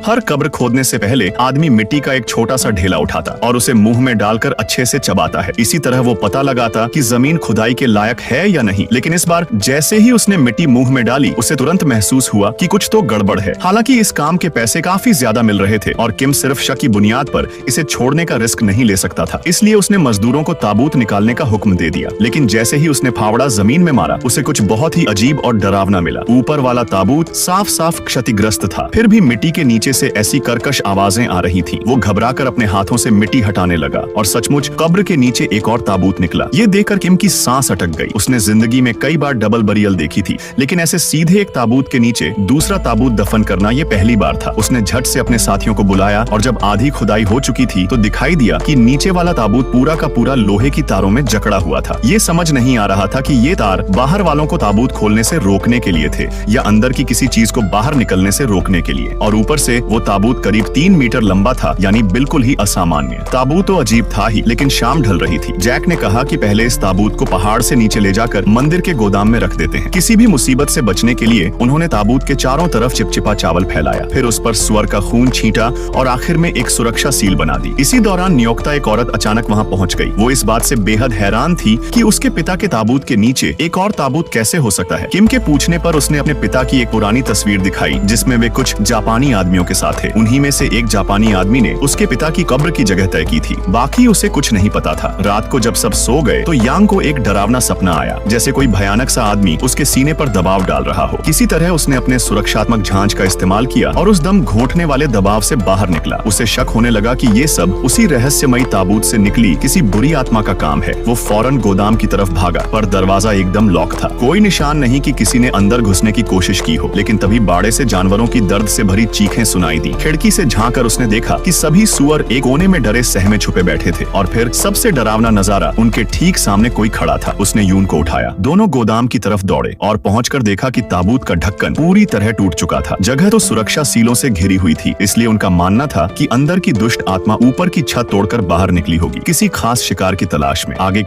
हर कब्र खोदने से पहले आदमी मिट्टी का एक छोटा सा ढेला उठाता और उसे मुंह में डालकर अच्छे से चबाता है। इसी तरह वो पता लगाता कि जमीन खुदाई के लायक है या नहीं। लेकिन इस बार जैसे ही उसने मिट्टी मुंह में डाली, उसे तुरंत महसूस हुआ कि कुछ तो गड़बड़ है। हालांकि इस काम के पैसे काफी ज्यादा मिल रहे थे और किम सिर्फ शक की बुनियाद पर इसे छोड़ने का रिस्क नहीं ले सकता था। इसलिए उसने मजदूरों को ताबूत निकालने का हुक्म दे दिया। लेकिन जैसे ही उसने फावड़ा जमीन में मारा, उसे कुछ बहुत ही अजीब और डरावना मिला। ऊपर वाला ताबूत साफ साफ क्षतिग्रस्त था, फिर भी मिट्टी के नीचे से ऐसी कर्कश आवाजें आ रही थी। वो घबराकर अपने हाथों से मिट्टी हटाने लगा और सचमुच कब्र के नीचे एक और ताबूत निकला। ये देखकर किम की सांस अटक गई। उसने जिंदगी में कई बार डबल बरियल देखी थी, लेकिन ऐसे सीधे एक ताबूत के नीचे दूसरा ताबूत दफन करना ये पहली बार था। उसने झट से अपने साथियों को बुलाया और जब आधी खुदाई हो चुकी थी तो दिखाई दिया कि नीचे वाला ताबूत पूरा का पूरा लोहे की तारों में जकड़ा हुआ था। ये समझ नहीं आ रहा था कि ये तार बाहर वालों को ताबूत खोलने से रोकने के लिए थे या अंदर की किसी चीज को बाहर निकलने से रोकने के लिए। और ऊपर से वो ताबूत करीब 3 मीटर लंबा था, यानी बिल्कुल ही असामान्य। ताबूत तो अजीब था ही, लेकिन शाम ढल रही थी। जैक ने कहा कि पहले इस ताबूत को पहाड़ से नीचे ले जाकर मंदिर के गोदाम में रख देते हैं। किसी भी मुसीबत से बचने के लिए उन्होंने ताबूत के चारों तरफ चिपचिपा चावल फैलाया, फिर उस पर सुअर का खून छींटा और आखिर में एक सुरक्षा सील बना दी। इसी दौरान नियोक्ता एक औरत अचानक वहाँ पहुँच गई। वो इस बात से बेहद हैरान थी कि उसके पिता के ताबूत के नीचे एक और ताबूत कैसे हो सकता है। किम के पूछने पर उसने अपने पिता की एक पुरानी तस्वीर दिखाई, जिसमें वे कुछ जापानी आदमियों के साथ थे। उन्हीं में से एक जापानी आदमी ने उसके पिता की कब्र की जगह तय की थी। बाकी उसे कुछ नहीं पता था। रात को जब सब सो गए तो यांग को एक डरावना सपना आया, जैसे कोई भयानक सा आदमी उसके सीने पर दबाव डाल रहा हो। किसी तरह उसने अपने सुरक्षात्मक झांझ का इस्तेमाल किया और उस दम घोंटने वाले दबाव से बाहर निकला। उसे शक होने लगा कि ये सब उसी रहस्यमयी ताबूत से निकली किसी बुरी आत्मा का काम है। वो फौरन गोदाम की तरफ भागा, पर दरवाजा एकदम लॉक था। कोई निशान नहीं कि किसी ने अंदर घुसने की कोशिश की हो। लेकिन तभी बाड़े से जानवरों की दर्द से भरी चीखें सुनाई दी। खिड़की से झांककर उसने देखा कि सभी सुअर एक कोने में डरे सहमे छुपे बैठे थे और फिर सबसे डरावना नजारा, उनके ठीक सामने कोई खड़ा था। उसने यून को उठाया। दोनों गोदाम की तरफ दौड़े और पहुंचकर देखा कि ताबूत का ढक्कन पूरी तरह टूट चुका था। जगह तो सुरक्षा सीलों से घिरी हुई थी, इसलिए उनका मानना था कि अंदर की दुष्ट आत्मा ऊपर की छत तोड़कर बाहर निकली होगी, किसी खास शिकार की तलाश में। आगे